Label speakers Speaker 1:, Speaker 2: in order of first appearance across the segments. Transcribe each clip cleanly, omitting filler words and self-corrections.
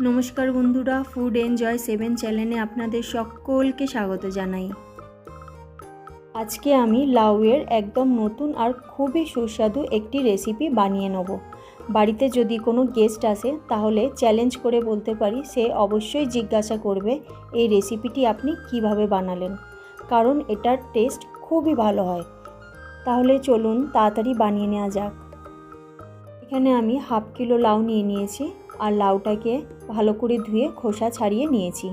Speaker 1: নমস্কার বন্ধুরা, food enjoy 7 চ্যানেলে আপনাদের সকলকে স্বাগত জানাই। আজকে আমি লাউয়ের একদম নতুন আর খুবই সুস্বাদু একটি রেসিপি বানিয়ে নেব। বাড়িতে যদি কোনো গেস্ট আসে তাহলে চ্যালেঞ্জ করে বলতে পারি সে অবশ্যই জিজ্ঞাসা করবে এই রেসিপিটি আপনি কিভাবে বানালেন, কারণ এটার টেস্ট খুবই ভালো হয়। তাহলে চলুন তাড়াতাড়ি বানিয়ে নেওয়া যাক। এখানে আমি হাফ কিলো লাউ নিয়ে নিয়েছি আর লাউটাকে ভালো করে ধুয়ে খোসা ছাড়িয়ে নিয়েছি।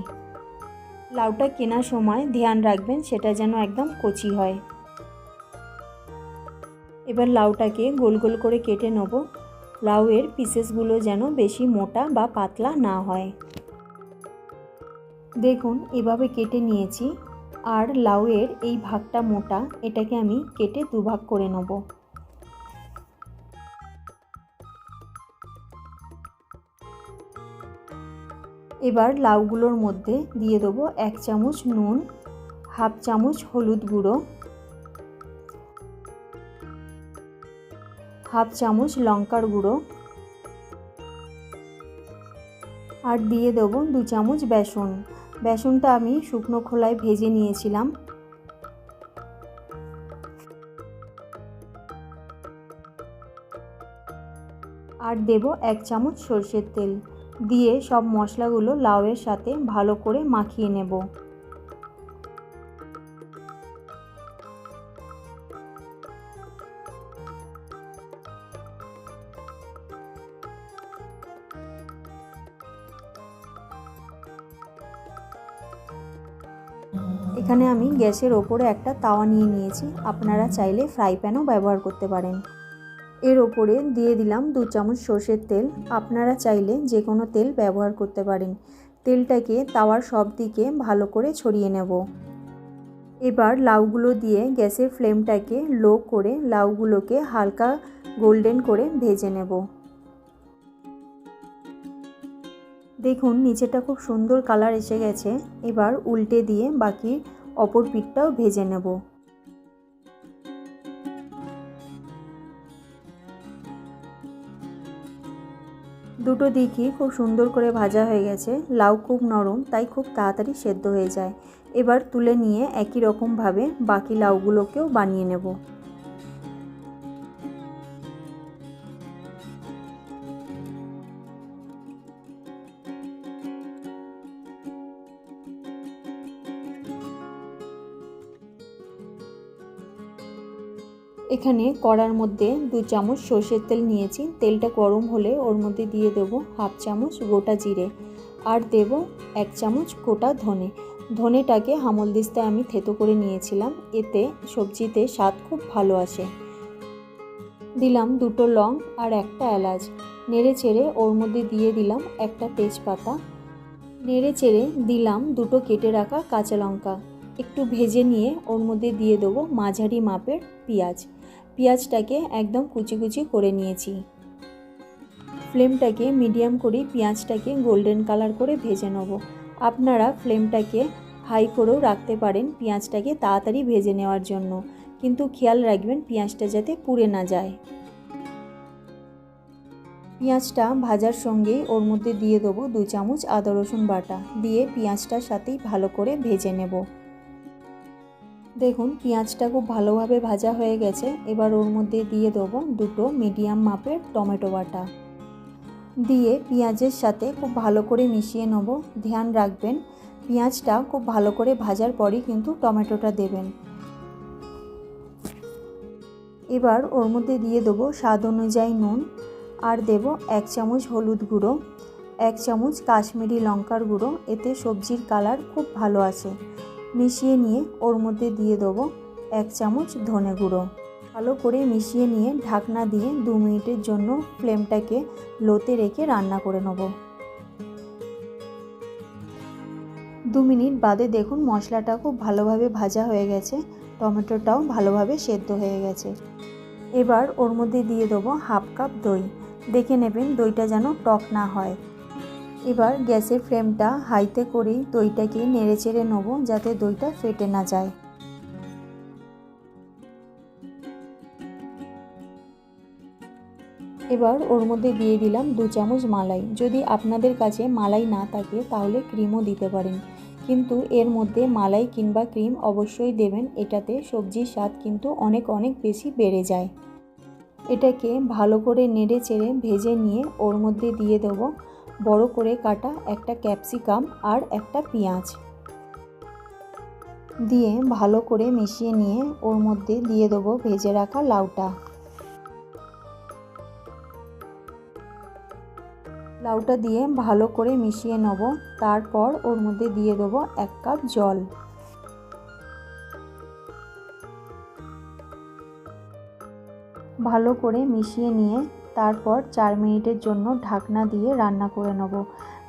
Speaker 1: লাউটা কেনার সময় ধ্যান রাখবেন সেটা যেন একদম কচি হয়। এবার লাউটাকে গোল গোল করে কেটে নেব। লাউয়ের পিসেসগুলো যেন বেশি মোটা বা পাতলা না হয়। দেখুন এভাবে কেটে নিয়েছি। আর লাউয়ের এই ভাগটা মোটা, এটাকে আমি কেটে দুভাগ করে নেব। এবার লাউগুলোর মধ্যে দিয়ে দেবো 1 চামচ নুন, হাফ চামচ হলুদ গুঁড়ো, হাফ চামচ লঙ্কার গুঁড়ো আর দিয়ে দেবো 2 চামচ বেসন। বেসনটা আমি শুকনো খোলায় ভেজে নিয়েছিলাম। আর দেব 1 চামচ সরষের তেল। দিয়ে সব মশলাগুলো লাউয়ের সাথে ভালো করে মাখিয়ে নেব। এখানে আমি গ্যাসের ওপরে একটা তাওয়া নিয়ে নিয়েছি, আপনারা চাইলে ফ্রাই প্যানও ব্যবহার করতে পারেন। এর ওপরে দিয়ে দিলাম 2 চামচ সরষের তেল। আপনারা চাইলে যে কোনো তেল ব্যবহার করতে পারেন। তেলটাকে তাওয়ার সব দিকে ভালো করে ছড়িয়ে নেব। এবার লাউগুলো দিয়ে গ্যাসের ফ্লেমটাকে লো করে লাউগুলোকে হালকা গোল্ডেন করে ভেজে নেব। দেখুন নিচেটা খুব সুন্দর কালার এসে গেছে। এবার উল্টে দিয়ে বাকি অপর পিঠটাও ভেজে নেব। দুটো দিকই খুব সুন্দর করে ভাজা হয়ে গেছে। লাউ খুব নরম, তাই খুব তাড়াতাড়ি সেদ্ধ হয়ে যায়। এবার তুলে নিয়ে একই রকমভাবে বাকি লাউগুলোকেও বানিয়ে নেব। এখানে কড়ার মধ্যে 2 চামচ সর্ষের তেল নিয়েছি। তেলটা গরম হলে ওর মধ্যে দিয়ে দেবো হাফ চামচ গোটা জিরে আর দেব 1 চামচ গোটা ধনে। ধনেটাকে হামলদিস্তায় আমি থেতো করে নিয়েছিলাম, এতে সবজিতে স্বাদ খুব ভালো আসে। দিলাম 2টো লং আর একটা এলাচ। নেড়ে চেড়ে ওর মধ্যে দিয়ে দিলাম একটা তেজপাতা। নেড়ে চেড়ে দিলাম 2টো কেটে রাখা কাঁচা লঙ্কা। একটু ভেজে নিয়ে ওর মধ্যে দিয়ে দেবো মাঝারি মাপের পেঁয়াজ। পেঁয়াজটাকে একদম কুচি কুচি করে নিয়েছি। ফ্লেমটাকে মিডিয়াম করে পেঁয়াজটাকে গোল্ডেন কালার করে ভেজে নেব। আপনারা ফ্লেমটাকে হাই করেও রাখতে পারেন পেঁয়াজটাকে তাড়াতাড়ি ভেজে নেওয়ার জন্য, কিন্তু খেয়াল রাখবেন পেঁয়াজটা যাতে পুড়ে না যায়। পেঁয়াজটা ভাজার সঙ্গেই ওর মধ্যে দিয়ে দেবো 2 চামচ আদা রসুন বাটা। দিয়ে পেঁয়াজটার সাথেই ভালো করে ভেজে নেব। দেখুন পেঁয়াজটা খুব ভালোভাবে ভাজা হয়ে গেছে। এবার ওর মধ্যে দিয়ে দেবো 2টো মিডিয়াম মাপের টমেটো বাটা। দিয়ে পেঁয়াজের সাথে খুব ভালো করে মিশিয়ে নেব। ধ্যান রাখবেন পেঁয়াজটা খুব ভালো করে ভাজার পরই কিন্তু টমেটোটা দেবেন। এবার ওর মধ্যে দিয়ে দেবো স্বাদ অনুযায়ী নুন আর দেব 1 চামচ হলুদ গুঁড়ো, 1 চামচ কাশ্মীরি লঙ্কার গুঁড়ো। এতে সবজির কালার খুব ভালো আসে। মিশিয়ে নিয়ে ওর মধ্যে দিয়ে দেবো 1 চামচ ধনে গুঁড়ো। ভালো করে মিশিয়ে নিয়ে ঢাকনা দিয়ে 2 মিনিটের জন্য ফ্লেমটাকে লোতে রেখে রান্না করে নেব। 2 মিনিট বাদে দেখুন মশলাটা খুব ভালোভাবে ভাজা হয়ে গেছে, টমেটোটাও ভালোভাবে সেদ্ধ হয়ে গেছে। এবার ওর মধ্যে দিয়ে দেবো হাফ কাপ দই। দেখে নেবেন দইটা যেন টক না হয়। এবার গ্যাসের ফ্লেমটা হাইতে করেই দইটাকে নেড়ে চেড়ে নেব যাতে দইটা ফেটে না যায়। এবার ওর মধ্যে দিয়ে দিলাম 2 চামচ মালাই। যদি আপনাদের কাছে মালাই না থাকে তাহলে ক্রিমও দিতে পারেন, কিন্তু এর মধ্যে মালাই কিংবা ক্রিম অবশ্যই দেবেন, এটাতে সবজির স্বাদ কিন্তু অনেক অনেক বেশি বেড়ে যায়। এটাকে ভালো করে নেড়ে চেড়ে ভেজে নিয়ে ওর মধ্যে দিয়ে দেবো বড় করে কাটা একটা ক্যাপসিকাম আর একটা পেঁয়াজ দিয়ে ভালো করে মিশিয়ে নিয়ে ওর মধ্যে দিয়ে দেবো ভেজে রাখা লাউটা। লাউটা দিয়ে ভালো করে মিশিয়ে নেব। তারপর ওর মধ্যে দিয়ে দেবো 1 কাপ জল। ভালো করে মিশিয়ে নিয়ে তারপর 4 মিনিটের জন্য ঢাকনা দিয়ে রান্না করে নেব।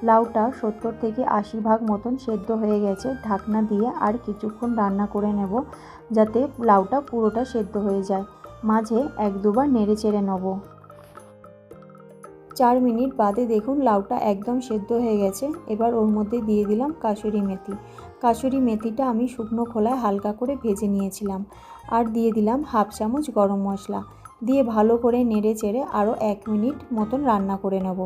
Speaker 1: লাউটা 70 থেকে 80 ভাগ মতন সেদ্ধ হয়ে গেছে। ঢাকনা দিয়ে আর কিছুক্ষণ রান্না করে নেব যাতে লাউটা পুরোটা সেদ্ধ হয়ে যায়। মাঝে 1-2 বার নেড়ে চেড়ে নেব। 4 মিনিট বাদে দেখুন লাউটা একদম সেদ্ধ হয়ে গেছে। এবার ওর মধ্যে দিয়ে দিলাম কাসুরি মেথি। কাসুরি মেথিটা আমি শুকনো খোলায় হালকা করে ভেজে নিয়েছিলাম। আর দিয়ে দিলাম 1/2 চামচ গরম মশলা দিয়ে ভালো করে নেড়ে চেড়ে আরও 1 মিনিট মতন রান্না করে নেব।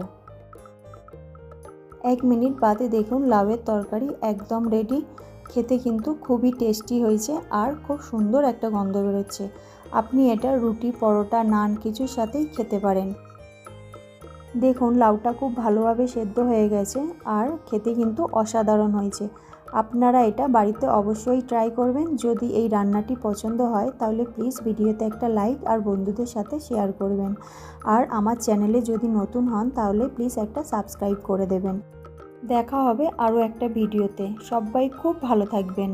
Speaker 1: 1 মিনিট বাদে দেখুন লাউয়ের তরকারি একদম রেডি। খেতে কিন্তু খুবই টেস্টি হয়েছে আর খুব সুন্দর একটা গন্ধ বেরোচ্ছে। আপনি এটা রুটি, পরোটা, নান কিছুর সাথেই খেতে পারেন। দেখুন লাউটা খুব ভালোভাবে সেদ্ধ হয়ে গেছে আর খেতে কিন্তু অসাধারণ হয়েছে। আপনারা এটা বাড়িতে অবশ্যই ট্রাই করবেন। যদি এই রান্নাটি পছন্দ হয় তাহলে প্লিজ ভিডিওতে একটা লাইক আর বন্ধুদের সাথে শেয়ার করবেন। আর আমার চ্যানেলে যদি নতুন হন তাহলে প্লিজ একটা সাবস্ক্রাইব করে দেবেন। দেখা হবে আরও একটা ভিডিওতে। সবাই খুব ভালো থাকবেন।